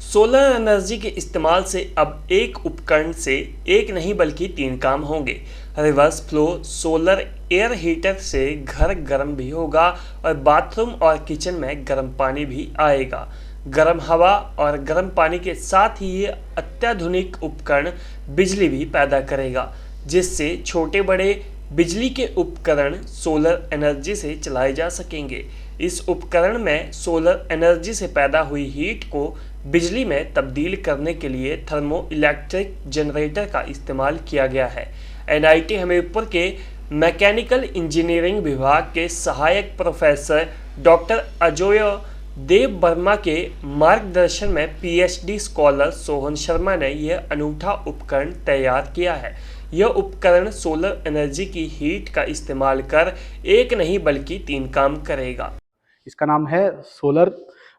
Solar energy के इस्तेमाल से अब एक उपकरण से एक नहीं बल्कि 3 काम होंगे। Reverse flow solar air heater से घर गर्म भी होगा और बाथरूम और किचन में गर्म पानी भी आएगा। गर्म हवा और गर्म पानी के साथ ही ये अत्याधुनिक उपकरण बिजली भी पैदा करेगा, जिससे छोटे बड़े बिजली के उपकरण सोलर एनर्जी से चलाए जा सकेंगे। इस उपकरण में सोलर एनर्जी से पैदा हुई हीट को बिजली में तब्दील करने के लिए थर्मो इलेक्ट्रिक जनरेटर का इस्तेमाल किया गया है। एनआईटी हमीरपुर के मैकेनिकल इंजीनियरिंग विभाग के सहायक प्रोफेसर डॉक्टर अजोय देव वर्मा के मार्गदर्शन में पीएचडी स्कॉलर सोहन शर्मा ने यह अनूठा उपकरण तैयार किया है। यह उपकरण सोलर एनर्जी की हीट का इस्तेमाल कर एक नहीं बल्कि 3 काम करेगा। इसका नाम है solar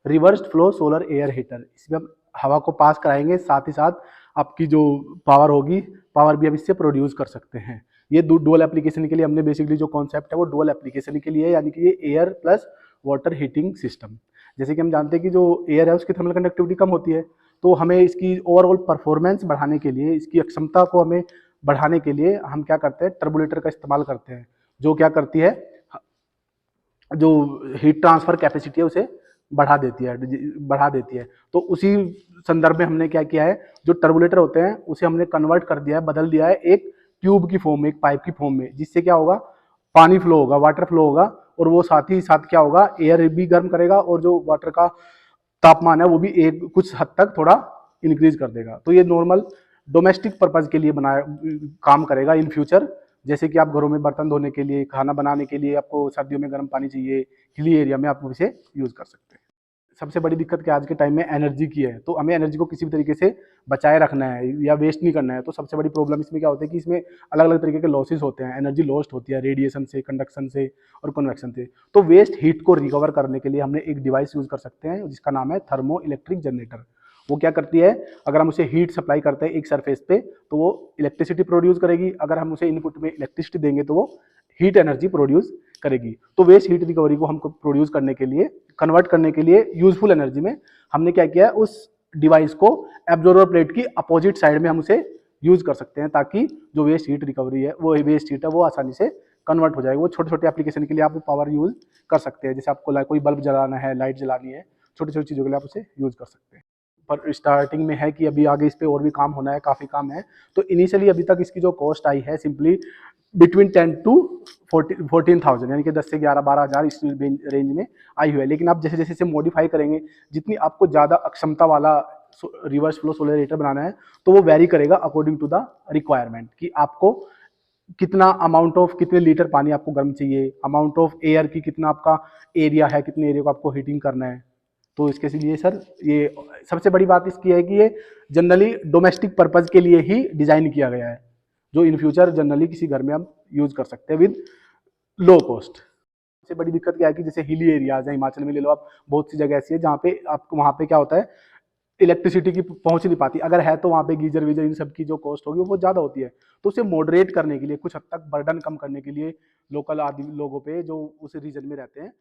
reversed flow solar air heater. इसमें हम हवा को पास कराएंगे, साथ ही साथ आपकी जो पावर होगी, पावर भी हम इससे प्रोड्यूस कर सकते हैं। ये डुअल एप्लीकेशन के लिए हमने बेसिकली जो कॉन्सेप्ट है वो डुअल एप्लीकेशन के लिए है, यानी कि ये air plus water heating system. जैसे कि हम जानते हैं कि जो एयर है उसकी थर्मल कंडक्टिविटी कम होती है, तो हमें इसकी ओवरऑल परफॉर्मेंस बढ़ाने के लिए, इसकी क्षमता को हमें बढ़ाने के लिए हम क्या करते हैं, टर्बुलेटर का इस्तेमाल करते हैं, जो क्या करती है, जो हीट ट्रांसफर कैपेसिटी है उसे बढ़ा देती है। तो उसी संदर्भ में हमने क्या किया है, जो टर्बुलेटर होते हैं उसे हमने कन्वर्ट कर दिया है, बदल दिया है एक ट्यूब की फॉर्म में, एक पाइप की फॉर्म में, जिससे क्या होगा, पानी फ्लो होगा, वाटर फ्लो होगा, और वो साथ ही साथ क्या होगा, एयर भी गर्म करेगा और जो वाटर का तापमान है वो भी एक कुछ हद तक थोड़ा इंक्रीज कर देगा। तो ये नॉर्मल डोमेस्टिक पर्पज के लिए बनाया काम करेगा इन फ्यूचर। जैसे कि आप घरों में बर्तन धोने के लिए, खाना बनाने के लिए आपको सर्दियों में गर्म पानी चाहिए, हिली एरिया में आप इसे यूज कर सकते हैं। सबसे बड़ी दिक्कत क्या आज के टाइम में एनर्जी की है, तो हमें एनर्जी को किसी भी तरीके से बचाए रखना है या वेस्ट नहीं करना है। तो सबसे बड़ी प्रॉब्लम इसमें क्या होता है कि इसमें अलग अलग तरीके के लॉसेस होते हैं, एनर्जी लॉस्ट होती है रेडिएशन से, कंडक्शन से और कन्वेक्शन से। तो वेस्ट हीट को रिकवर करने के लिए हमने एक डिवाइस यूज कर सकते हैं जिसका नाम है थर्मो इलेक्ट्रिक जनरेटर। वो क्या करती है, अगर हम उसे हीट सप्लाई करते हैं एक सरफेस पे तो वो इलेक्ट्रिसिटी प्रोड्यूस करेगी, अगर हम उसे इनपुट में इलेक्ट्रिसिटी देंगे तो वो हीट एनर्जी प्रोड्यूस करेगी। तो वेस्ट हीट रिकवरी को हमको प्रोड्यूस करने के लिए, कन्वर्ट करने के लिए यूजफुल एनर्जी में, हमने क्या किया है, उस डिवाइस को एब्जॉर्बर प्लेट की अपोजिट साइड में हम उसे यूज कर सकते हैं, ताकि जो वेस्ट हीट रिकवरी है, वो वेस्ट हीट है, वो आसानी से कन्वर्ट हो जाएगा। वो छोटे छोटे एप्लीकेशन के लिए आप पावर यूज कर सकते हैं, जैसे आपको कोई बल्ब जलाना है, लाइट जलानी है, छोटी छोटी चीज़ों के लिए आप उसे यूज कर सकते हैं। पर स्टार्टिंग में है कि अभी आगे इस पे और भी काम होना है, काफ़ी काम है। तो इनिशियली अभी तक इसकी जो कॉस्ट आई है सिंपली बिटवीन 10 टू 14,000, यानी कि 10 से 11-12 हज़ार इस रेंज में आई हुई है। लेकिन आप जैसे जैसे इसे मॉडिफाई करेंगे, जितनी आपको ज़्यादा अक्षमता वाला रिवर्स फ्लो सोलर हीटर बनाना है, तो वो वेरी करेगा अकॉर्डिंग टू द रिक्वायरमेंट, कि आपको कितना अमाउंट ऑफ, कितने लीटर पानी आपको गर्म चाहिए, अमाउंट ऑफ एयर की कितना आपका एरिया है, कितने एरिया को आपको हीटिंग करना है। तो इसके लिए सर, ये सबसे बड़ी बात इसकी है कि ये जनरली डोमेस्टिक पर्पज के लिए ही डिजाइन किया गया है, जो इन फ्यूचर जनरली किसी घर में हम यूज कर सकते हैं विद लो कॉस्ट। सबसे बड़ी दिक्कत क्या है कि जैसे हिली एरियाज है, हिमाचल में ले लो आप, बहुत सी जगह ऐसी है जहाँ पे आपको, वहाँ पे क्या होता है, इलेक्ट्रिसिटी की पहुंच नहीं पाती, अगर है तो वहाँ पे गीजर वीजर इन सब की जो कॉस्ट होगी वो ज़्यादा होती है। तो उसे मॉडरेट करने के लिए, कुछ हद तक बर्डन कम करने के लिए लोकल आदमी लोगों पे जो उस रीजन में रहते हैं,